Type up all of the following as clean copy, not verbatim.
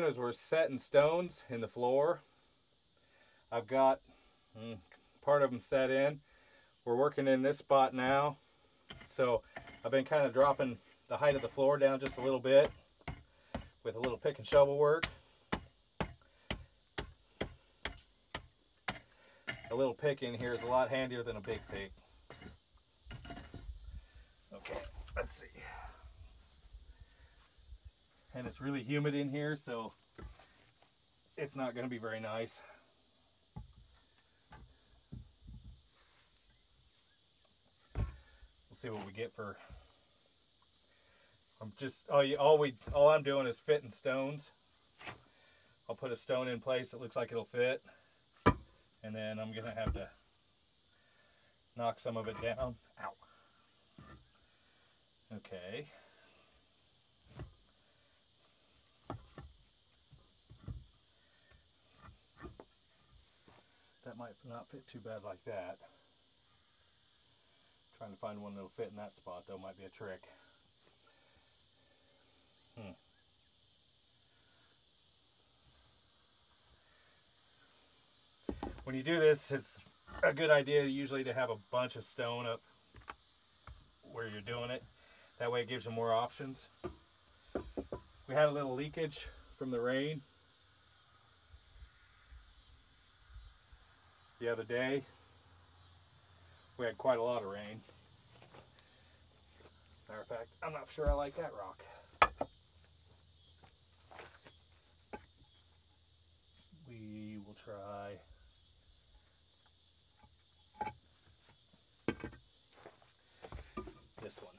is we're setting stones in the floor. I've got part of them set in. We're working in this spot now. So I've been kind of dropping the height of the floor down just a little bit with a little pick and shovel work. A little pick in here is a lot handier than a big pick. Okay, let's see. And it's really humid in here, so it's not going to be very nice. We'll see what we get for. I'm just all I'm doing is fitting stones. I'll put a stone in place that looks like it'll fit, and then I'm gonna have to knock some of it down. Ow. Okay. That might not fit too bad like that. Trying to find one that'll fit in that spot though might be a trick. When you do this, it's a good idea usually to have a bunch of stone up where you're doing it. That way it gives you more options. We had a little leakage from the rain the other day. We had quite a lot of rain. Matter of fact, I'm not sure I like that rock. We will try this one.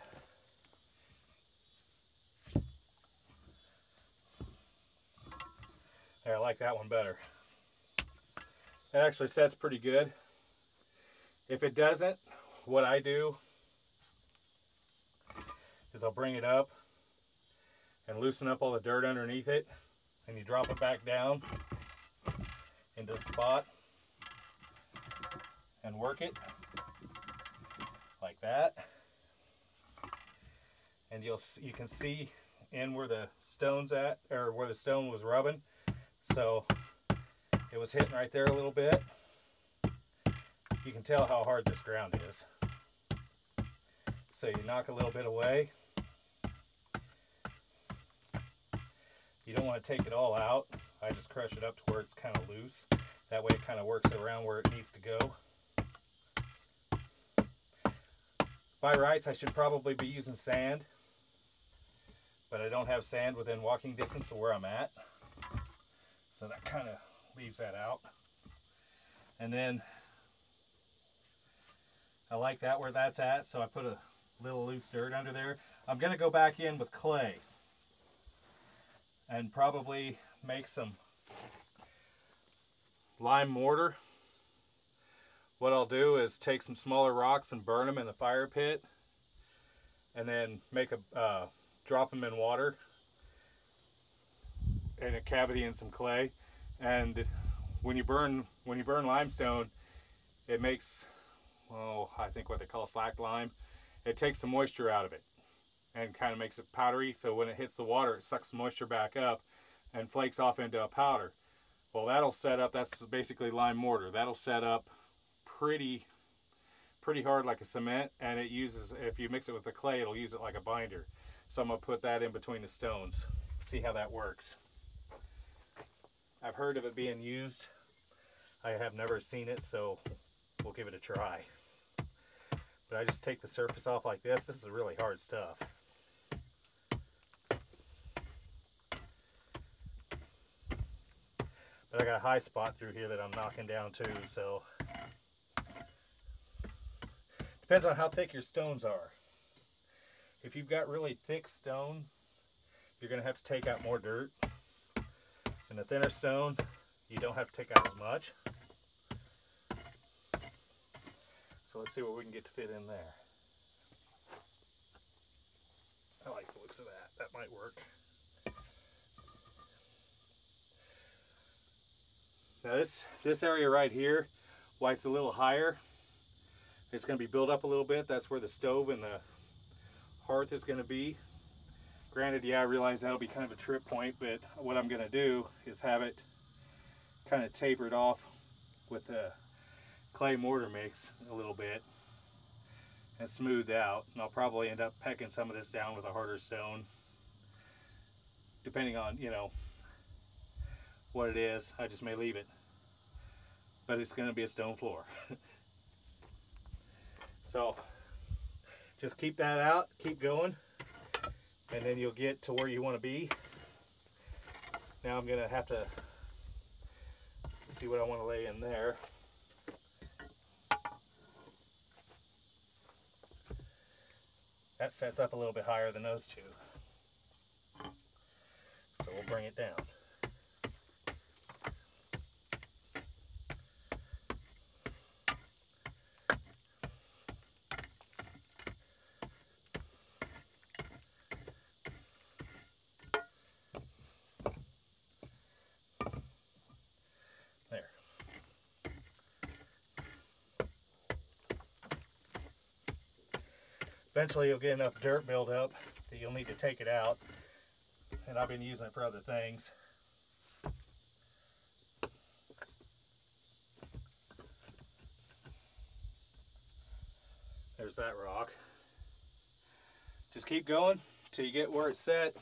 There, I like that one better. That actually sets pretty good. If it doesn't, what I do is I'll bring it up and loosen up all the dirt underneath it, and you drop it back down into the spot and work it like that. And you can see in where the stone's at, or where the stone was rubbing. So it was hitting right there a little bit. You can tell how hard this ground is. So you knock a little bit away. You don't want to take it all out. I just crush it up to where it's kind of loose. That way it kind of works around where it needs to go. By rights, I should probably be using sand, but I don't have sand within walking distance of where I'm at. So that kind of leaves that out. And then I like that where that's at, so I put a little loose dirt under there. I'm going to go back in with clay and probably make some lime mortar. What I'll do is take some smaller rocks and burn them in the fire pit, and then make a drop them in water in a cavity in some clay. And when you burn limestone, it makes, I think what they call slack lime. It takes the moisture out of it and kind of makes it powdery, so when it hits the water it sucks the moisture back up and flakes off into a powder. Well, that'll set up, that's basically lime mortar. That'll set up pretty hard like a cement, and it uses, if you mix it with the clay, it'll use it like a binder. So I'm going to put that in between the stones, see how that works. I've heard of it being used. I have never seen it, so we'll give it a try. But I just take the surface off like this. This is really hard stuff. But I got a high spot through here that I'm knocking down too, so depends on how thick your stones are. If you've got really thick stone, you're going to have to take out more dirt. And the thinner stone, you don't have to take out as much. So let's see what we can get to fit in there. I like the looks of that. That might work. Now this area right here, why it's a little higher, it's going to be built up a little bit. That's where the stove and the hearth is going to be. Granted, yeah, I realize that'll be kind of a trip point, but what I'm going to do is have it kind of tapered off with the clay mortar mix a little bit and smoothed out. And I'll probably end up pecking some of this down with a harder stone, depending on, you know, what it is. I just may leave it, but it's going to be a stone floor. So just keep that out, keep going, and then you'll get to where you want to be. Now I'm going to have to see what I want to lay in there. That sets up a little bit higher than those two, so we'll bring it down. There. Eventually you'll get enough dirt buildup that you'll need to take it out, and I've been using it for other things. There's that rock. Just keep going till you get where it's set.